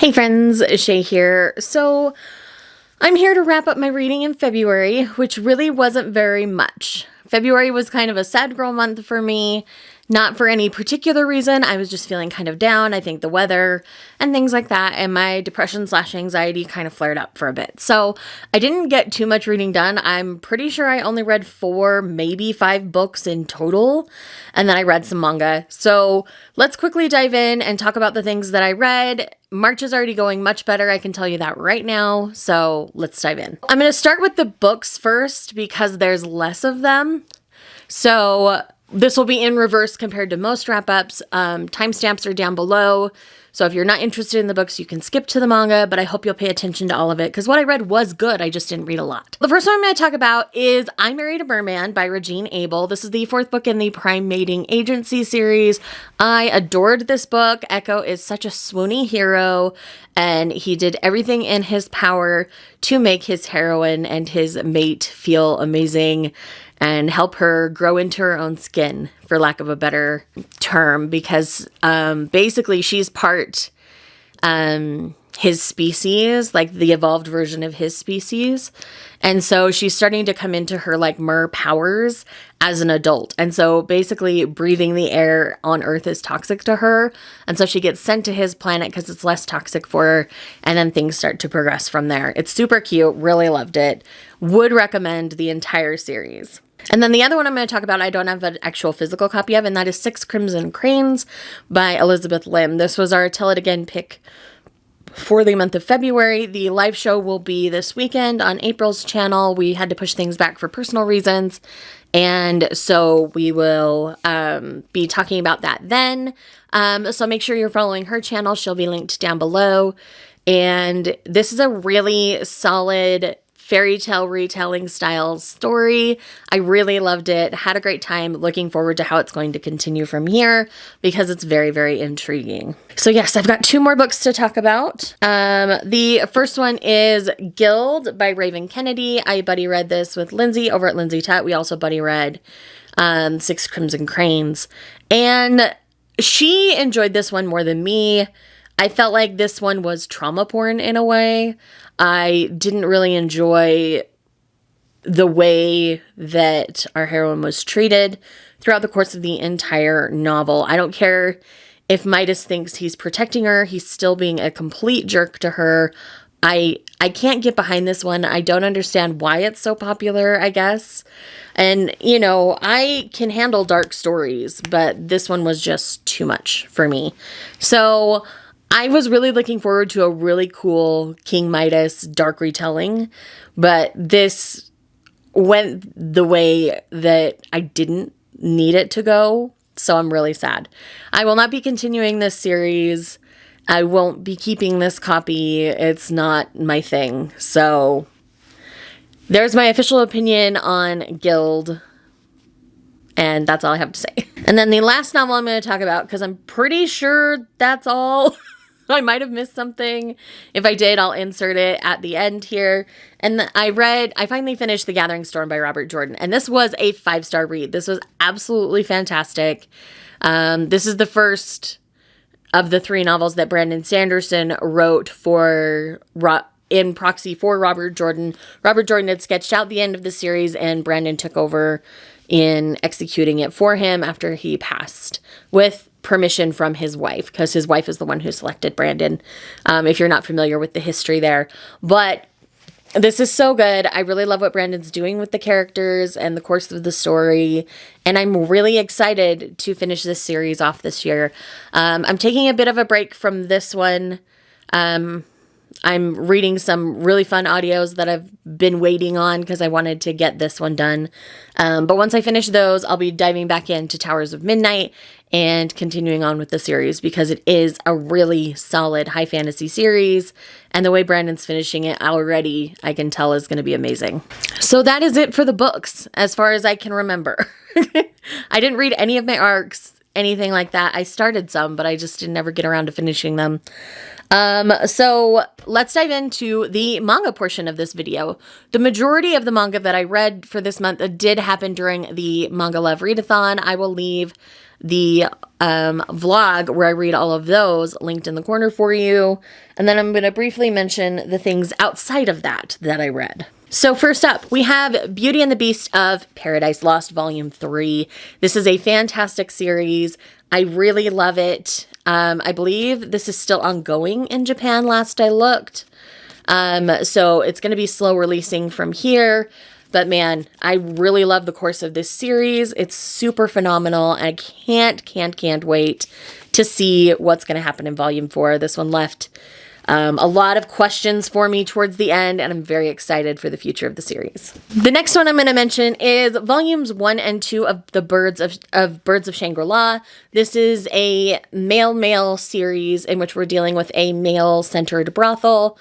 Hey friends, Shay here. So I'm here to wrap up my reading in February, which really wasn't very much. February was kind of a sad girl month for me, not for any particular reason. I was just feeling kind of down. I think the weather and things like that, and my depression/anxiety kind of flared up for a bit. So I didn't get too much reading done. I'm pretty sure I only read 4, maybe 5 books in total, and then I read some manga. So let's quickly dive in and talk about the things that I read. March is already going much better, I can tell you that right now, so let's dive in. I'm going to start with the books first because there's less of them. So this will be in reverse compared to most wrap-ups. Timestamps are down below, so if you're not interested in the books, you can skip to the manga, but I hope you'll pay attention to all of it because what I read was good, I just didn't read a lot. The first one I'm going to talk about is I Married a Merman by Regine Abel. This is the 4th book in the Prime Mating Agency series. I adored this book. Echo is such a swoony hero, and he did everything in his power to make his heroine and his mate feel amazing and help her grow into her own skin, for lack of a better term, because basically she's part his species, like the evolved version of his species. And so she's starting to come into her like mer powers as an adult. And so basically breathing the air on Earth is toxic to her. And so she gets sent to his planet because it's less toxic for her. And then things start to progress from there. It's super cute. Really loved it. Would recommend the entire series. And then the other one I'm going to talk about, I don't have an actual physical copy of, and that is 6 Crimson Cranes by Elizabeth Lim. This was our Tell It Again pick for the month of February. The live show will be this weekend on April's channel. We had to push things back for personal reasons, and so we will be talking about that then. So make sure you're following her channel. She'll be linked down below. And this is a really solid fairy tale retelling style story. I really loved it. Had a great time. Looking forward to how it's going to continue from here because it's very, very intriguing. So yes, I've got 2 more books to talk about. The first one is Guild by Raven Kennedy. I buddy read this with Lindsay over at Lindsay Tut. We also buddy read 6 Crimson Cranes. And she enjoyed this one more than me. I felt like this one was trauma porn in a way. I didn't really enjoy the way that our heroine was treated throughout the course of the entire novel. I don't care if Midas thinks he's protecting her. He's still being a complete jerk to her. I can't get behind this one. I don't understand why it's so popular, I guess. And, you know, I can handle dark stories, but this one was just too much for me. So I was really looking forward to a really cool King Midas dark retelling, but this went the way that I didn't need it to go, so I'm really sad. I will not be continuing this series. I won't be keeping this copy. It's not my thing. So there's my official opinion on Guild, and that's all I have to say. And then the last novel I'm going to talk about, because I'm pretty sure that's all. I might have missed something. If I did, I'll insert it at the end here. And I finally finished The Gathering Storm by Robert Jordan. And this was a 5-star read. This was absolutely fantastic. This is the first of the 3 novels that Brandon Sanderson wrote in proxy for Robert Jordan. Robert Jordan had sketched out the end of the series, and Brandon took over in executing it for him after he passed, with permission from his wife, because his wife is the one who selected Brandon, if you're not familiar with the history there. But this is so good. I really love what Brandon's doing with the characters and the course of the story, and I'm really excited to finish this series off this year. I'm taking a bit of a break from this one. I'm reading some really fun audios that I've been waiting on because I wanted to get this one done. But once I finish those, I'll be diving back into Towers of Midnight and continuing on with the series because it is a really solid high fantasy series. And the way Brandon's finishing it already, I can tell is going to be amazing. So that is it for the books as far as I can remember. I didn't read any of my arcs, anything like that. I started some, but I just didn't ever get around to finishing them. So let's dive into the manga portion of this video. The majority of the manga that I read for this month did happen during the Manga Love Readathon. I will leave the vlog where I read all of those linked in the corner for you. And then I'm going to briefly mention the things outside of that I read. So first up, we have Beauty and the Beast of Paradise Lost Volume 3. This is a fantastic series. I really love it. I believe this is still ongoing in Japan last I looked. So it's going to be slow releasing from here. But man, I really love the course of this series. It's super phenomenal. And I can't wait to see what's going to happen in Volume 4. This one left a lot of questions for me towards the end, and I'm very excited for the future of the series. The next one I'm going to mention is Volumes 1 and 2 of the Birds of Shangri-La. This is a male series in which we're dealing with a male-centered brothel.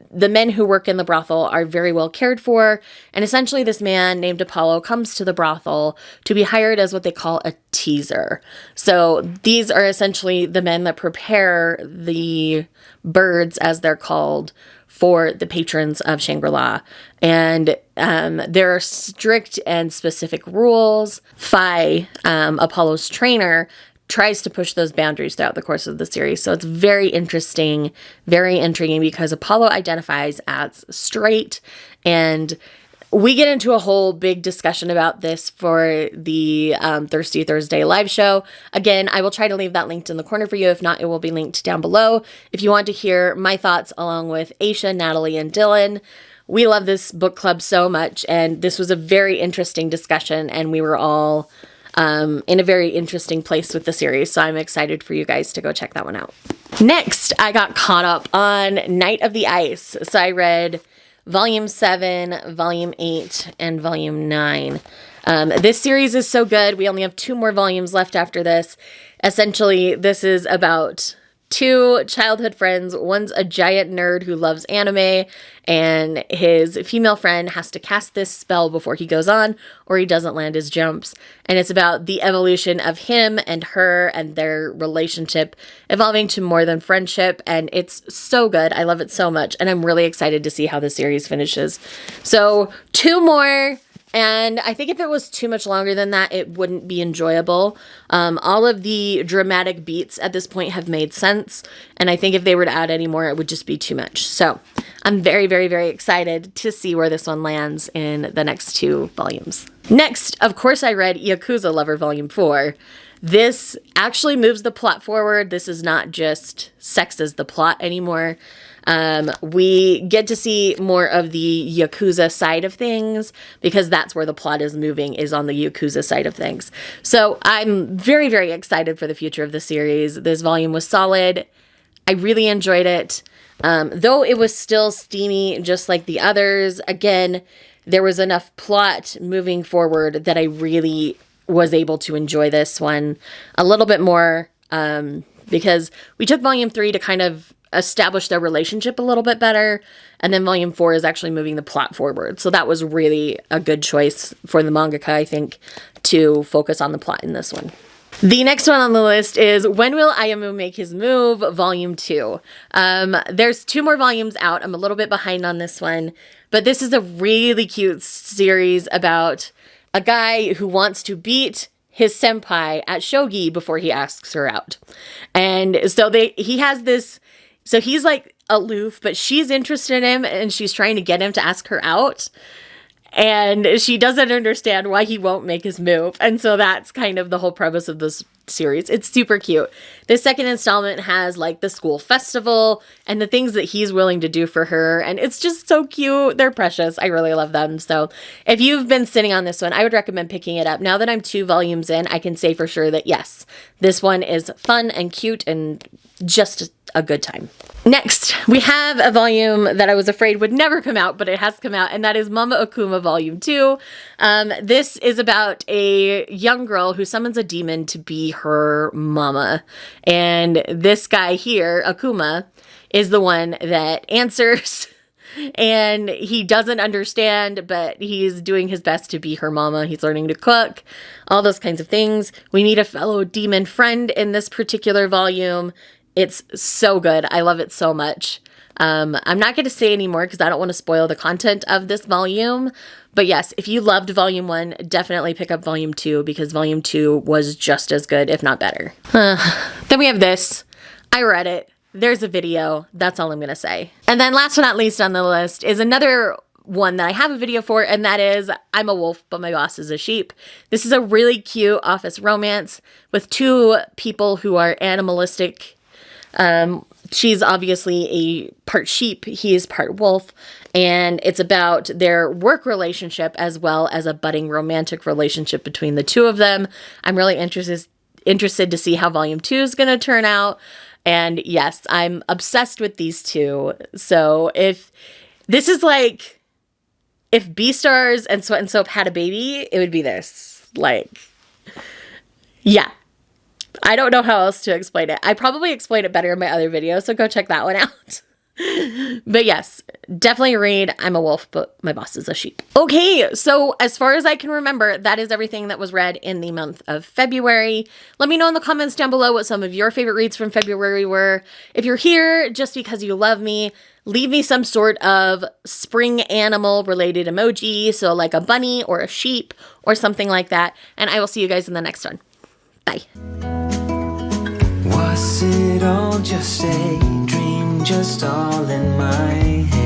The men who work in the brothel are very well cared for, and essentially this man named Apollo comes to the brothel to be hired as what they call a teaser. So these are essentially the men that prepare the birds, as they're called, for the patrons of Shangri-La. And there are strict and specific rules. Phi, Apollo's trainer, tries to push those boundaries throughout the course of the series. So it's very interesting, very intriguing, because Apollo identifies as straight, and we get into a whole big discussion about this for the Thirsty Thursday live show. Again, I will try to leave that linked in the corner for you. If not, it will be linked down below. If you want to hear my thoughts along with Aisha, Natalie, and Dylan. We love this book club so much, and this was a very interesting discussion, and we were all in a very interesting place with the series, so I'm excited for you guys to go check that one out. Next, I got caught up on Night of the Ice. So I read Volume 7, Volume 8, and Volume 9. This series is so good. We only have 2 more volumes left after this. Essentially, this is about 2 childhood friends. One's a giant nerd who loves anime, and his female friend has to cast this spell before he goes on, or he doesn't land his jumps. And it's about the evolution of him and her and their relationship evolving to more than friendship. And it's so good. I love it so much. And I'm really excited to see how the series finishes. So 2 more. And I think if it was too much longer than that, it wouldn't be enjoyable. All of the dramatic beats at this point have made sense. And I think if they were to add any more, it would just be too much. So I'm very, very, very excited to see where this one lands in the next 2 volumes. Next, of course, I read Yakuza Lover Volume 4. This actually moves the plot forward. This is not just sex as the plot anymore. We get to see more of the Yakuza side of things, because that's where the plot is moving, is on the Yakuza side of things. So I'm very, very excited for the future of the series. This volume was solid. I really enjoyed it. Though it was still steamy, just like the others, again, there was enough plot moving forward that I really was able to enjoy this one a little bit more, because we took Volume 3 to kind of establish their relationship a little bit better, and then Volume 4 is actually moving the plot forward. So that was really a good choice for the mangaka, I think, to focus on the plot in this one. The next one on the list is When Will Ayamu Make His Move, Volume 2. There's 2 more volumes out. I'm a little bit behind on this one, but this is a really cute series about a guy who wants to beat his senpai at shogi before he asks her out. And so he has this, so he's like aloof, but she's interested in him and she's trying to get him to ask her out. And she doesn't understand why he won't make his move. And so that's kind of the whole premise of this series. It's super cute. The second installment has like the school festival and the things that he's willing to do for her. And it's just so cute. They're precious. I really love them. So if you've been sitting on this one, I would recommend picking it up. Now that I'm 2 volumes in, I can say for sure that yes, this one is fun and cute and just a good time. Next, we have a volume that I was afraid would never come out, but it has come out, and that is Mama Akuma Volume 2. This is about a young girl who summons a demon to be her mama. And this guy here, Akuma, is the one that answers. And he doesn't understand, but he's doing his best to be her mama. He's learning to cook, all those kinds of things. We meet a fellow demon friend in this particular volume. It's so good. I love it so much. I'm not going to say any more because I don't want to spoil the content of this volume. But yes, if you loved volume 1, definitely pick up volume 2 because volume 2 was just as good, if not better. Then we have this. I read it. There's a video. That's all I'm going to say. And then last but not least on the list is another one that I have a video for, and that is I'm a Wolf, but my boss is a Sheep. This is a really cute office romance with two people who are animalistic. She's obviously a part sheep, he is part wolf, and it's about their work relationship as well as a budding romantic relationship between the two of them. I'm really interested to see how volume 2 is going to turn out. And yes, I'm obsessed with these two. So if this is like, if Beastars and Sweat and Soap had a baby, it would be this. Like, yeah. I don't know how else to explain it. I probably explained it better in my other video, so go check that one out. But yes, definitely read I'm a Wolf, but my boss is a Sheep. Okay, so as far as I can remember, that is everything that was read in the month of February. Let me know in the comments down below what some of your favorite reads from February were. If you're here just because you love me, leave me some sort of spring animal related emoji, so like a bunny or a sheep or something like that, and I will see you guys in the next one. Bye. Was it all just a dream, just all in my head?